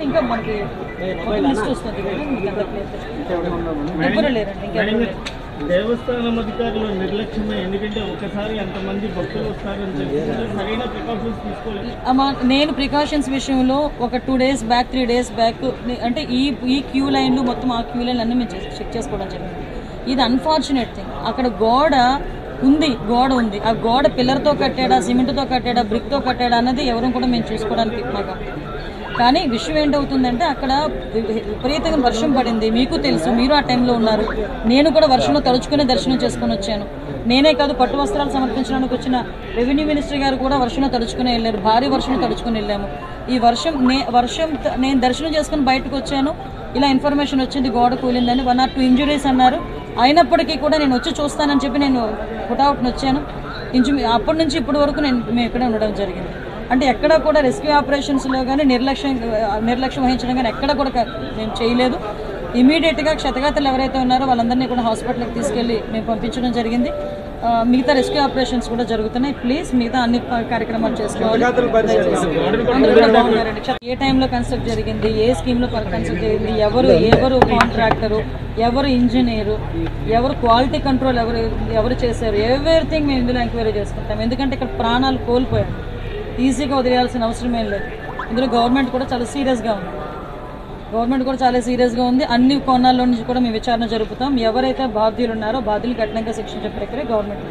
ఇంకా మనకి లిస్ట్ వస్తుంది కదా ఎవరు లేరండి ఇంకెవరు లేరు. దేవస్థానం అధికారులు నిర్లక్ష్యమే, ఎందుకంటే ఒకసారి అంతమంది భక్తులు వస్తారని చెప్పి సరైన ప్రికాషన్స్ తీసుకోలేదు. నేను ప్రికాషన్స్ విషయంలో ఒక 2 days బ్యాక్ 3 days బ్యాక్ అంటే ఈ క్యూ లైన్లు మొత్తం ఆ క్యూ లైన్లు అన్నీ మేము చెక్ చేసుకోవడం జరిగింది. ఇది అన్ఫార్చునేట్ థింగ్. అక్కడ గోడ ఉంది. ఆ గోడ పిల్లర్తో కట్టాడా, సిమెంట్తో కట్టాడా, బ్రిక్తో కట్టాడా అన్నది ఎవరు కూడా మేము చూసుకోవడానికి మాకు. కానీ విషయం ఏంటవుతుందంటే అక్కడ విపరీతంగా వర్షం పడింది. మీకు తెలుసు, మీరు ఆ టైంలో ఉన్నారు. నేను కూడా వర్షంలో తడుచుకునే దర్శనం చేసుకుని వచ్చాను. నేనే కాదు, పట్టు వస్త్రాలు సమర్పించడానికి వచ్చిన రెవెన్యూ మినిస్టర్ గారు కూడా వర్షంలో తడుచుకుని వెళ్ళారు. భారీ వర్షంలో తడుచుకుని వెళ్ళాము. ఈ వర్షం నేను దర్శనం చేసుకుని బయటకు వచ్చాను. ఇలా ఇన్ఫర్మేషన్ వచ్చింది గోడ కూలిందని. 1 or 2 injuries అన్నారు. అయినప్పటికీ కూడా నేను వచ్చి చూస్తానని చెప్పి నేను పుట్అవుట్ని వచ్చాను. అప్పటి నుంచి ఇప్పటి వరకు మేము ఇక్కడే ఉండడం జరిగింది. అంటే ఎక్కడ కూడా రెస్క్యూ ఆపరేషన్స్లో కానీ నిర్లక్ష్యం వహించడం కానీ ఎక్కడ కూడా మేము చేయలేదు. ఇమీడియట్గా క్షతగాతులు ఎవరైతే ఉన్నారో వాళ్ళందరినీ కూడా హాస్పిటల్కి తీసుకెళ్ళి మేము పంపించడం జరిగింది. మిగతా రెస్క్యూ ఆపరేషన్స్ కూడా జరుగుతున్నాయి. ప్లీజ్ మిగతా అన్ని కార్యక్రమాలు చేసుకోవాలి. అందరూ కూడా బాగున్నారండి. ఏ టైంలో కన్స్ట్రక్ట్ జరిగింది, ఏ స్కీమ్లో కన్స్ట్రక్ట్ జరిగింది, ఎవరు కాంట్రాక్టరు, ఎవరు ఇంజనీరు, ఎవరు క్వాలిటీ కంట్రోల్ ఎవరు చేశారు, ఎవ్రీథింగ్ మేము ఇందులో ఎంక్వైరీ చేసుకుంటాం. ఎందుకంటే ఇక్కడ ప్రాణాలు కోల్పోయాం. ఈజీగా వదిలేయాల్సిన అవసరం ఏం లేదు. ఇందులో గవర్నమెంట్ కూడా చాలా సీరియస్గా ఉంది. అన్ని కోణాల్లో నుంచి కూడా మేము విచారణ జరుపుతాం. ఎవరైతే బాధ్యులు ఉన్నారో బాధ్యులు కఠినంగా శిక్షించే ప్రక్రియ గవర్నమెంట్